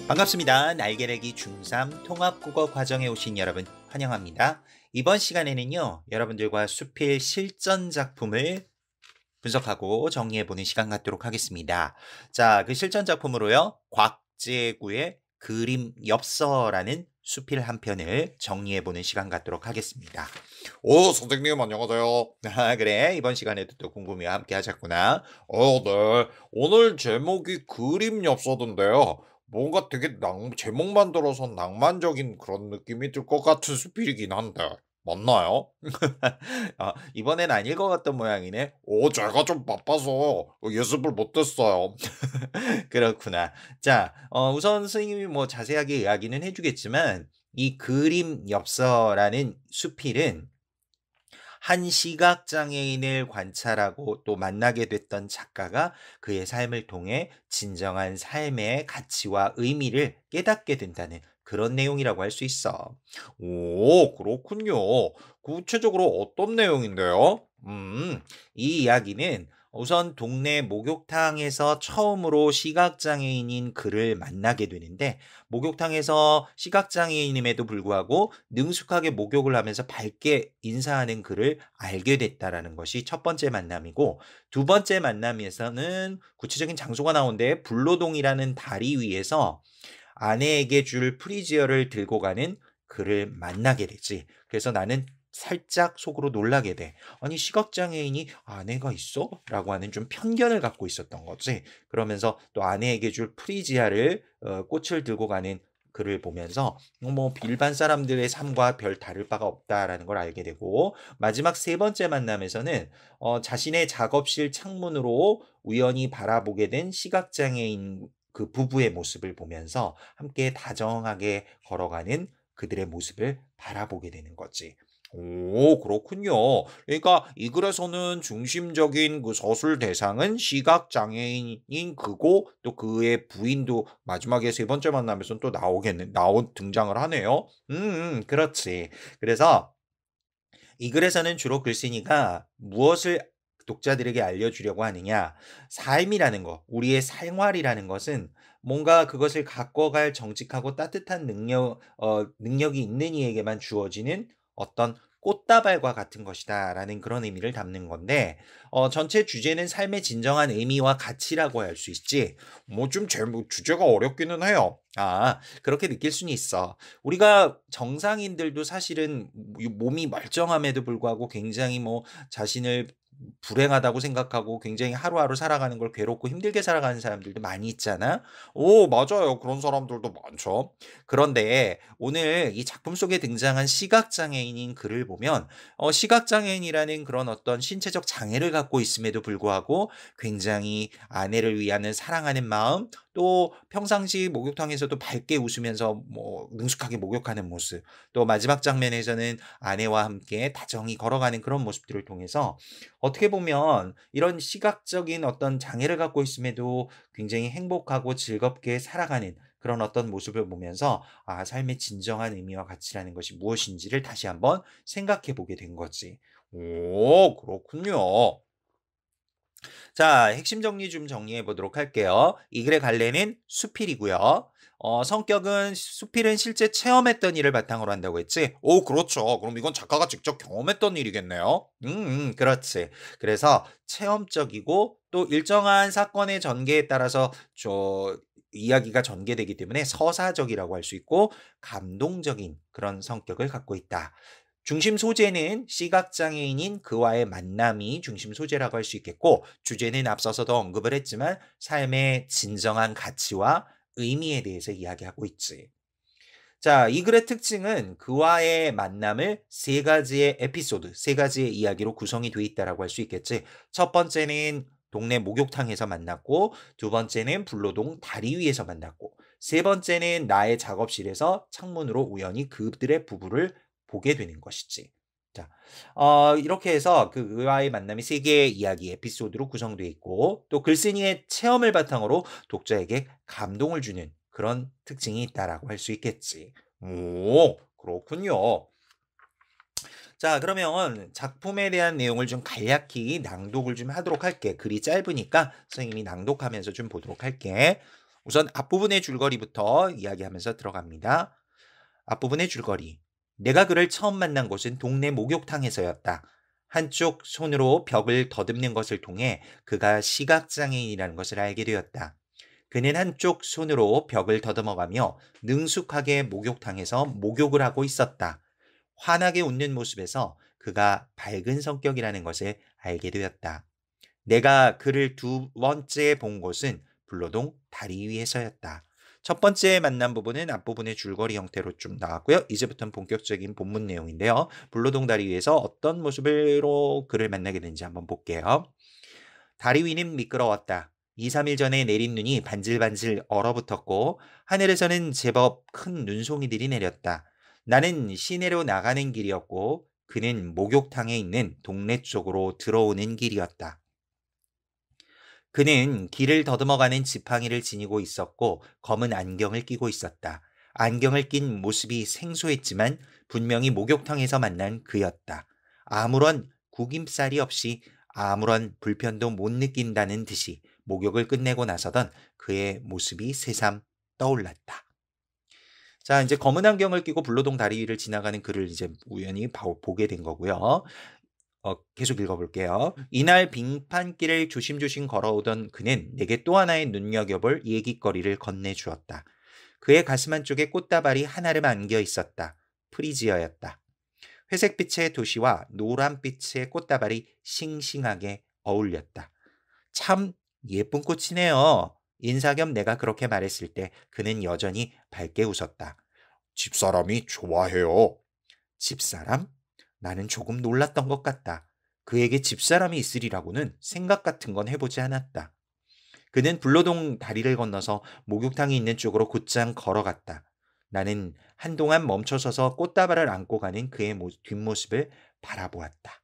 반갑습니다. 날개래기 중3 통합국어 과정에 오신 여러분 환영합니다. 이번 시간에는요, 여러분들과 수필 실전 작품을 분석하고 정리해보는 시간 갖도록 하겠습니다. 자, 그 실전 작품으로요, 곽재구의 그림 엽서라는 수필 한 편을 정리해보는 시간 갖도록 하겠습니다. 선생님 안녕하세요. 아, 그래. 이번 시간에도 또 궁금해와 함께 하자꾸나. 네. 오늘 제목이 그림 엽서던데요. 뭔가 되게 제목만 들어서 낭만적인 그런 느낌이 들 것 같은 수필이긴 한데 맞나요? 이번엔 안 읽어갔던 모양이네. 제가 좀 바빠서 예습을 못했어요. 그렇구나. 자, 우선 선생님이 뭐 자세하게 이야기는 해주겠지만, 이 그림 엽서라는 수필은 한 시각장애인을 관찰하고 또 만나게 됐던 작가가 그의 삶을 통해 진정한 삶의 가치와 의미를 깨닫게 된다는 그런 내용이라고 할 수 있어. 그렇군요. 구체적으로 어떤 내용인데요? 이 이야기는 우선 동네 목욕탕에서 처음으로 시각장애인인 그를 만나게 되는데, 목욕탕에서 시각장애인임에도 불구하고 능숙하게 목욕을 하면서 밝게 인사하는 그를 알게 됐다라는 것이 첫 번째 만남이고, 두 번째 만남에서는 구체적인 장소가 나오는데 불로동이라는 다리 위에서 아내에게 줄 프리지어를 들고 가는 그를 만나게 되지. 그래서 나는 살짝 속으로 놀라게 돼. 아니, 시각장애인이 아내가 있어? 라고 하는 좀 편견을 갖고 있었던 거지. 그러면서 또 아내에게 줄 프리지아를 꽃을 들고 가는 그를 보면서 뭐 일반 사람들의 삶과 별 다를 바가 없다라는 걸 알게 되고, 마지막 세 번째 만남에서는 자신의 작업실 창문으로 우연히 바라보게 된 시각장애인 그 부부의 모습을 보면서 함께 다정하게 걸어가는 그들의 모습을 바라보게 되는 거지. 그렇군요. 그러니까 이 글에서는 중심적인 그 서술 대상은 시각장애인인 그고 또 그의 부인도 마지막에 세 번째 만남에서는 또 등장을 하네요. 그렇지. 그래서 이 글에서는 주로 글쓴이가 무엇을 독자들에게 알려주려고 하느냐. 삶이라는 것, 우리의 생활이라는 것은 뭔가 그것을 가꿔갈 정직하고 따뜻한 능력이 있는 이에게만 주어지는 어떤 꽃다발과 같은 것이다라는 그런 의미를 담는 건데, 전체 주제는 삶의 진정한 의미와 가치라고 할 수 있지. 뭐 좀 제목 주제가 어렵기는 해요. 그렇게 느낄 수는 있어. 우리가 정상인들도 사실은 몸이 멀쩡함에도 불구하고 굉장히 뭐 자신을 불행하다고 생각하고 굉장히 하루하루 살아가는 걸 괴롭고 힘들게 살아가는 사람들도 많이 있잖아. 맞아요. 그런 사람들도 많죠. 그런데 오늘 이 작품 속에 등장한 시각장애인인 그를 보면, 시각장애인이라는 그런 어떤 신체적 장애를 갖고 있음에도 불구하고 굉장히 아내를 위하는 사랑하는 마음, 또 평상시 목욕탕에서도 밝게 웃으면서 뭐 능숙하게 목욕하는 모습, 또 마지막 장면에서는 아내와 함께 다정히 걸어가는 그런 모습들을 통해서 어떻게 보면 이런 시각적인 어떤 장애를 갖고 있음에도 굉장히 행복하고 즐겁게 살아가는 그런 어떤 모습을 보면서 삶의 진정한 의미와 가치라는 것이 무엇인지를 다시 한번 생각해 보게 된 거지. 그렇군요. 자, 핵심 정리 좀 정리해 보도록 할게요. 이 글의 갈래는 수필이고요. 성격은 수필은 실제 체험했던 일을 바탕으로 한다고 했지? 그렇죠. 그럼 이건 작가가 직접 경험했던 일이겠네요. 그렇지. 그래서 체험적이고 또 일정한 사건의 전개에 따라서 이야기가 전개되기 때문에 서사적이라고 할 수 있고 감동적인 그런 성격을 갖고 있다. 중심 소재는 시각장애인인 그와의 만남이 중심 소재라고 할 수 있겠고, 주제는 앞서서도 언급을 했지만 삶의 진정한 가치와 의미에 대해서 이야기하고 있지. 자, 이 글의 특징은 그와의 만남을 세 가지의 에피소드, 세 가지의 이야기로 구성이 되어 있다라고 할 수 있겠지. 첫 번째는 동네 목욕탕에서 만났고, 두 번째는 불로동 다리 위에서 만났고, 세 번째는 나의 작업실에서 창문으로 우연히 그들의 부부를 보게 되는 것이지. 자, 이렇게 해서 그와의 만남이 세 개의 이야기 에피소드로 구성되어 있고, 또 글쓴이의 체험을 바탕으로 독자에게 감동을 주는 그런 특징이 있다라고 할 수 있겠지. 그렇군요. 자, 그러면 작품에 대한 내용을 좀 간략히 낭독을 좀 하도록 할게. 글이 짧으니까 선생님이 낭독하면서 좀 보도록 할게. 우선 앞부분의 줄거리부터 이야기하면서 들어갑니다. 앞부분의 줄거리. 내가 그를 처음 만난 곳은 동네 목욕탕에서였다. 한쪽 손으로 벽을 더듬는 것을 통해 그가 시각장애인이라는 것을 알게 되었다. 그는 한쪽 손으로 벽을 더듬어가며 능숙하게 목욕탕에서 목욕을 하고 있었다. 환하게 웃는 모습에서 그가 밝은 성격이라는 것을 알게 되었다. 내가 그를 두 번째 본 곳은 불로동 다리 위에서였다. 첫 번째 만난 부분은 앞부분의 줄거리 형태로 좀 나왔고요. 이제부터는 본격적인 본문 내용인데요. 불로동 다리 위에서 어떤 모습으로 그를 만나게 되는지 한번 볼게요. 다리 위는 미끄러웠다. 2, 3일 전에 내린 눈이 반질반질 얼어붙었고 하늘에서는 제법 큰 눈송이들이 내렸다. 나는 시내로 나가는 길이었고 그는 목욕탕에 있는 동네 쪽으로 들어오는 길이었다. 그는 길을 더듬어가는 지팡이를 지니고 있었고 검은 안경을 끼고 있었다. 안경을 낀 모습이 생소했지만 분명히 목욕탕에서 만난 그였다. 아무런 구김살이 없이 아무런 불편도 못 느낀다는 듯이 목욕을 끝내고 나서던 그의 모습이 새삼 떠올랐다. 자, 이제 검은 안경을 끼고 불로동 다리 위를 지나가는 그를 이제 우연히 보게 된 거고요. 계속 읽어볼게요. 이날 빙판길을 조심조심 걸어오던 그는 내게 또 하나의 눈여겨볼 얘기거리를 건네주었다. 그의 가슴 한쪽에 꽃다발이 한아름 안겨 있었다. 프리지어였다. 회색빛의 도시와 노란빛의 꽃다발이 싱싱하게 어울렸다. 참 예쁜 꽃이네요. 인사 겸 내가 그렇게 말했을 때 그는 여전히 밝게 웃었다. 집사람이 좋아해요. 집사람? 나는 조금 놀랐던 것 같다. 그에게 집사람이 있으리라고는 생각 같은 건 해보지 않았다. 그는 불로동 다리를 건너서 목욕탕이 있는 쪽으로 곧장 걸어갔다. 나는 한동안 멈춰서서 꽃다발을 안고 가는 그의 뒷모습을 바라보았다.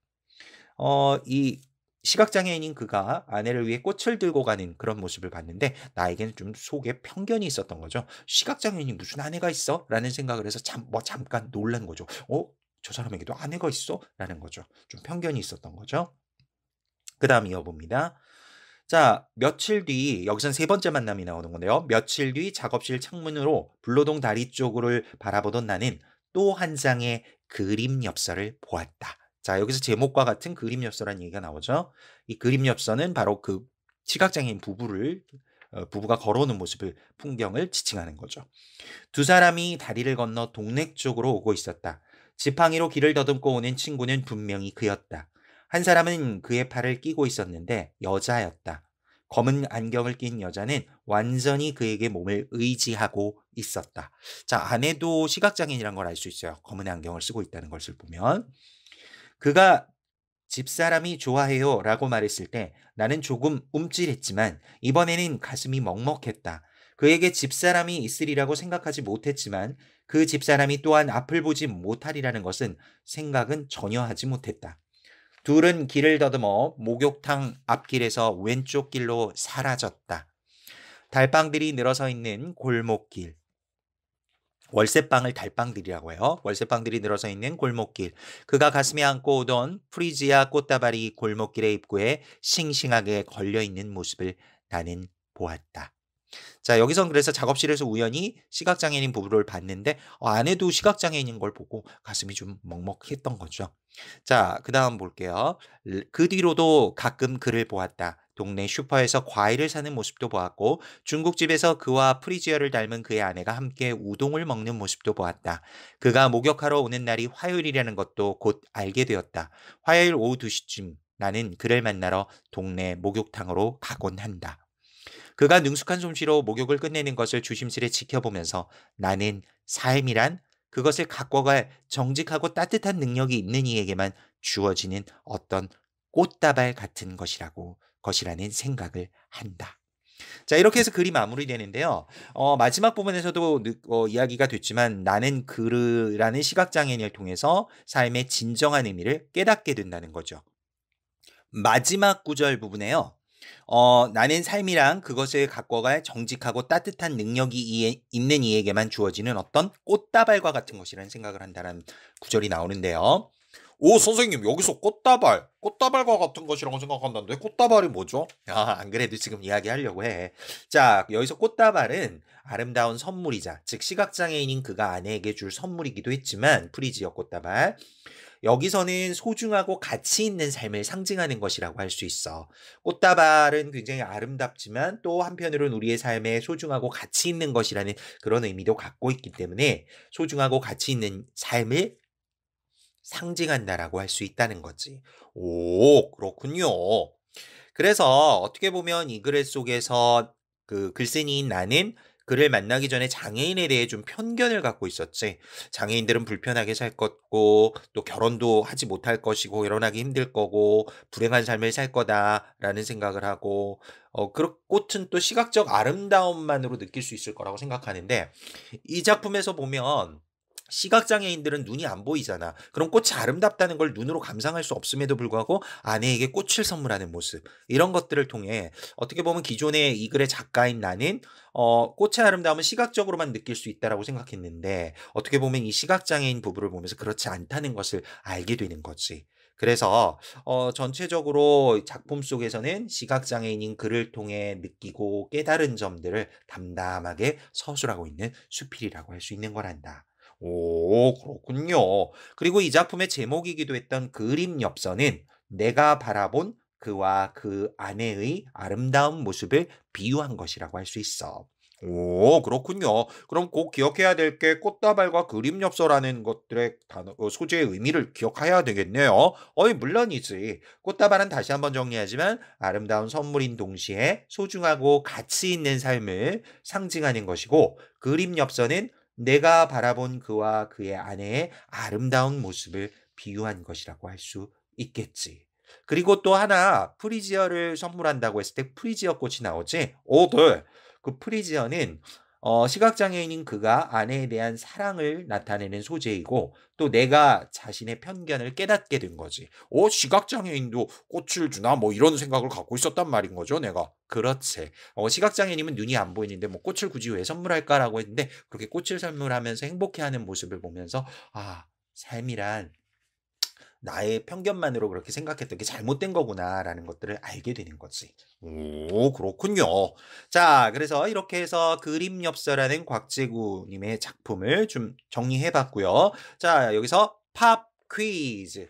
이 시각장애인인 그가 아내를 위해 꽃을 들고 가는 그런 모습을 봤는데 나에게는 좀 속에 편견이 있었던 거죠. '시각장애인이 무슨 아내가 있어?' 라는 생각을 해서 잠깐 놀란 거죠. '어? 저 사람에게도 아내가 있어?' 라는 거죠. 좀 편견이 있었던 거죠. 그다음 이어봅니다. 자, 며칠 뒤 여기선 세 번째 만남이 나오는 건데요. 며칠 뒤 작업실 창문으로 불로동 다리 쪽을 바라보던 나는 또 한 장의 그림 엽서를 보았다. 자, 여기서 제목과 같은 그림 엽서라는 얘기가 나오죠. 이 그림 엽서는 바로 그 시각장애인 부부가 걸어오는 모습을 풍경을 지칭하는 거죠. 두 사람이 다리를 건너 동네 쪽으로 오고 있었다. 지팡이로 길을 더듬고 오는 친구는 분명히 그였다. 한 사람은 그의 팔을 끼고 있었는데 여자였다. 검은 안경을 낀 여자는 완전히 그에게 몸을 의지하고 있었다. 자, 아내도 시각장애인이라는 걸 알 수 있어요. 검은 안경을 쓰고 있다는 것을 보면. 그가 집사람이 좋아해요 라고 말했을 때 나는 조금 움찔했지만 이번에는 가슴이 먹먹했다. 그에게 집사람이 있으리라고 생각하지 못했지만 그 집사람이 또한 앞을 보지 못하리라는 것은 생각은 전혀 하지 못했다. 둘은 길을 더듬어 목욕탕 앞길에서 왼쪽 길로 사라졌다. 달방들이 늘어서 있는 골목길. 월세방을 달방들이라고 해요. 월세방들이 늘어서 있는 골목길. 그가 가슴에 안고 오던 프리지아 꽃다발이 골목길의 입구에 싱싱하게 걸려있는 모습을 나는 보았다. 자, 여기선 그래서 작업실에서 우연히 시각장애인 부부를 봤는데 아내도 시각장애인인 걸 보고 가슴이 좀 먹먹했던 거죠. 자, 그다음 볼게요. 그 뒤로도 가끔 그를 보았다. 동네 슈퍼에서 과일을 사는 모습도 보았고 중국집에서 그와 프리지어를 닮은 그의 아내가 함께 우동을 먹는 모습도 보았다. 그가 목욕하러 오는 날이 화요일이라는 것도 곧 알게 되었다. 화요일 오후 2시쯤 나는 그를 만나러 동네 목욕탕으로 가곤 한다. 그가 능숙한 솜씨로 목욕을 끝내는 것을 조심스레 지켜보면서 나는 삶이란 그것을 갖고 갈 정직하고 따뜻한 능력이 있는 이에게만 주어지는 어떤 꽃다발 같은 것이라는 생각을 한다. 자, 이렇게 해서 글이 마무리되는데요. 마지막 부분에서도 이야기가 됐지만 나는 그라는 시각장애인을 통해서 삶의 진정한 의미를 깨닫게 된다는 거죠. 마지막 구절 부분에요. 나는 삶이랑 그것을 갖고 갈 정직하고 따뜻한 능력이 있는 이에게만 주어지는 어떤 꽃다발과 같은 것이라는 생각을 한다는 구절이 나오는데요. 오, 선생님, 여기서 꽃다발, 꽃다발과 같은 것이라고 생각한다는데, 꽃다발이 뭐죠? 안 그래도 지금 이야기하려고 해. 자, 여기서 꽃다발은 아름다운 선물이자, 즉 시각장애인인 그가 아내에게 줄 선물이기도 했지만 프리지어 꽃다발. 여기서는 소중하고 가치 있는 삶을 상징하는 것이라고 할 수 있어. 꽃다발은 굉장히 아름답지만 또 한편으로는 우리의 삶에 소중하고 가치 있는 것이라는 그런 의미도 갖고 있기 때문에 소중하고 가치 있는 삶을 상징한다라고 할 수 있다는 거지. 오, 그렇군요. 그래서 어떻게 보면 이 글 속에서 그 글쓴이인 나는 그를 만나기 전에 장애인에 대해 좀 편견을 갖고 있었지. 장애인들은 불편하게 살 거고, 또 결혼도 하지 못할 것이고, 결혼하기 힘들 거고, 불행한 삶을 살 거다라는 생각을 하고, 그 꽃은 또 시각적 아름다움만으로 느낄 수 있을 거라고 생각하는데, 이 작품에서 보면 시각장애인들은 눈이 안 보이잖아. 그럼 꽃이 아름답다는 걸 눈으로 감상할 수 없음에도 불구하고 아내에게 꽃을 선물하는 모습. 이런 것들을 통해 어떻게 보면 기존의 이 글의 작가인 나는 꽃의 아름다움은 시각적으로만 느낄 수 있다라고 생각했는데 어떻게 보면 이 시각장애인 부부를 보면서 그렇지 않다는 것을 알게 되는 거지. 그래서 전체적으로 작품 속에서는 시각장애인인 그를 통해 느끼고 깨달은 점들을 담담하게 서술하고 있는 수필이라고 할 수 있는 거란다. 오, 그렇군요. 그리고 이 작품의 제목이기도 했던 그림 엽서는 내가 바라본 그와 그 아내의 아름다운 모습을 비유한 것이라고 할 수 있어. 오, 그렇군요. 그럼 꼭 기억해야 될 게 꽃다발과 그림엽서라는 것들의 단어, 소재의 의미를 기억해야 되겠네요. 물론이지. 꽃다발은 다시 한번 정리하지만 아름다운 선물인 동시에 소중하고 가치 있는 삶을 상징하는 것이고 그림 엽서는 내가 바라본 그와 그의 아내의 아름다운 모습을 비유한 것이라고 할 수 있겠지. 그리고 또 하나 프리지어를 선물한다고 했을 때 프리지어 꽃이 나오지? 네. 그 프리지어는 시각장애인인 그가 아내에 대한 사랑을 나타내는 소재이고 또 내가 자신의 편견을 깨닫게 된 거지. 시각장애인도 꽃을 주나? 뭐 이런 생각을 갖고 있었단 말인 거죠, 내가. 그렇지. 시각장애인이면 눈이 안 보이는데 뭐 꽃을 굳이 왜 선물할까라고 했는데 그렇게 꽃을 선물하면서 행복해하는 모습을 보면서 아, 삶이란 나의 편견만으로 그렇게 생각했던 게 잘못된 거구나라는 것들을 알게 되는 거지. 오, 그렇군요. 자, 그래서 이렇게 해서 그림엽서라는 곽재구 님의 작품을 좀 정리해 봤고요. 자, 여기서 팝 퀴즈.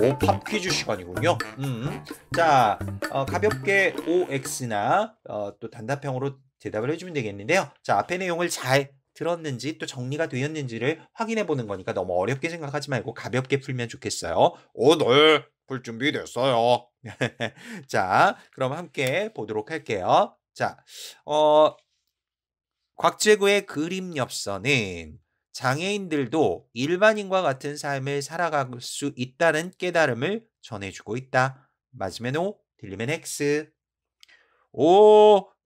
오, 팝 퀴즈 시간이군요. 자, 가볍게 OX나 또 단답형으로 대답을 해주면 되겠는데요. 자, 앞의 내용을 잘 들었는지 또 정리가 되었는지를 확인해 보는 거니까 너무 어렵게 생각하지 말고 가볍게 풀면 좋겠어요. 네. 풀 준비 됐어요. 자, 그럼 함께 보도록 할게요. 자, 어, 곽재구의 그림 엽서는 장애인들도 일반인과 같은 삶을 살아갈 수 있다는 깨달음을 전해주고 있다. 맞으면 O, 틀리면 X.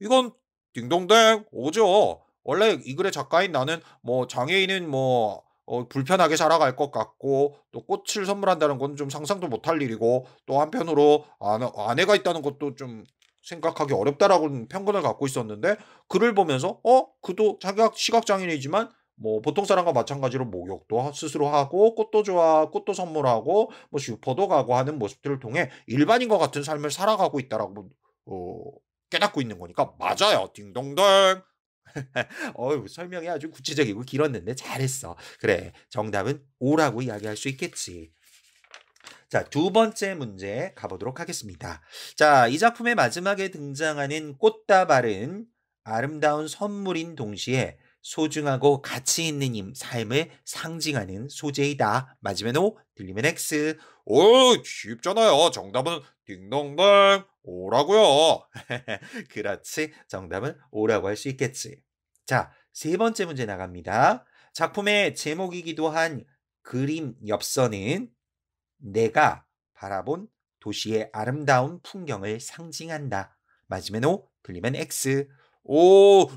이건 딩동댕 오죠. 원래 이 글의 작가인 나는 뭐 장애인은 뭐 불편하게 살아갈 것 같고 또 꽃을 선물한다는 건 좀 상상도 못할 일이고 또 한편으로 아내가 있다는 것도 좀 생각하기 어렵다라고 편견을 갖고 있었는데 글을 보면서 그도 자기가 시각장애인이지만 뭐 보통 사람과 마찬가지로 목욕도 스스로 하고 꽃도 선물하고 뭐 슈퍼도 가고 하는 모습들을 통해 일반인과 같은 삶을 살아가고 있다라고 어 깨닫고 있는 거니까 맞아요. 딩동댕. 설명이 아주 구체적이고 길었는데 잘했어. 그래, 정답은 O라고 이야기할 수 있겠지. 자, 두 번째 문제 가보도록 하겠습니다. 자, 이 작품의 마지막에 등장하는 꽃다발은 아름다운 선물인 동시에 소중하고 가치 있는 삶을 상징하는 소재이다. 맞으면 O, 틀리면 X. 쉽잖아요. 정답은 딩동댕 오라고요. 그렇지. 정답은 O라고 할 수 있겠지. 자, 세 번째 문제 나갑니다. 작품의 제목이기도 한 그림 엽서는 내가 바라본 도시의 아름다운 풍경을 상징한다. 맞으면 O, 틀리면 X.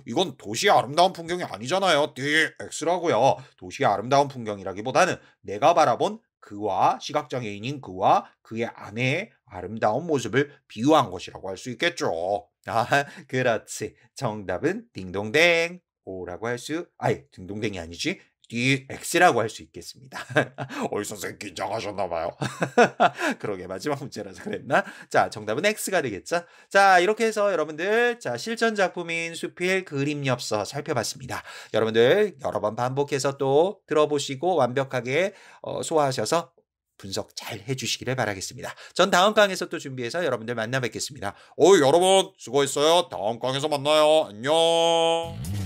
이건 도시의 아름다운 풍경이 아니잖아요. X라고요. 도시의 아름다운 풍경이라기보다는 내가 바라본 그와 시각장애인인 그와 그의 아내의 아름다운 모습을 비유한 것이라고 할 수 있겠죠. 아, 그렇지. 정답은 딩동댕. O라고 딩동댕이 아니지. X라고 할 수 있겠습니다. 선생님 긴장하셨나 봐요. 그러게 마지막 문제라서 그랬나? 자, 정답은 X가 되겠죠? 자, 이렇게 해서 여러분들 자, 실전 작품인 수필 그림 엽서 살펴봤습니다. 여러분들 여러 번 반복해서 또 들어보시고 완벽하게 소화하셔서 분석 잘 해주시기를 바라겠습니다. 전 다음 강에서 또 준비해서 여러분들 만나 뵙겠습니다. 여러분 수고했어요. 다음 강에서 만나요. 안녕.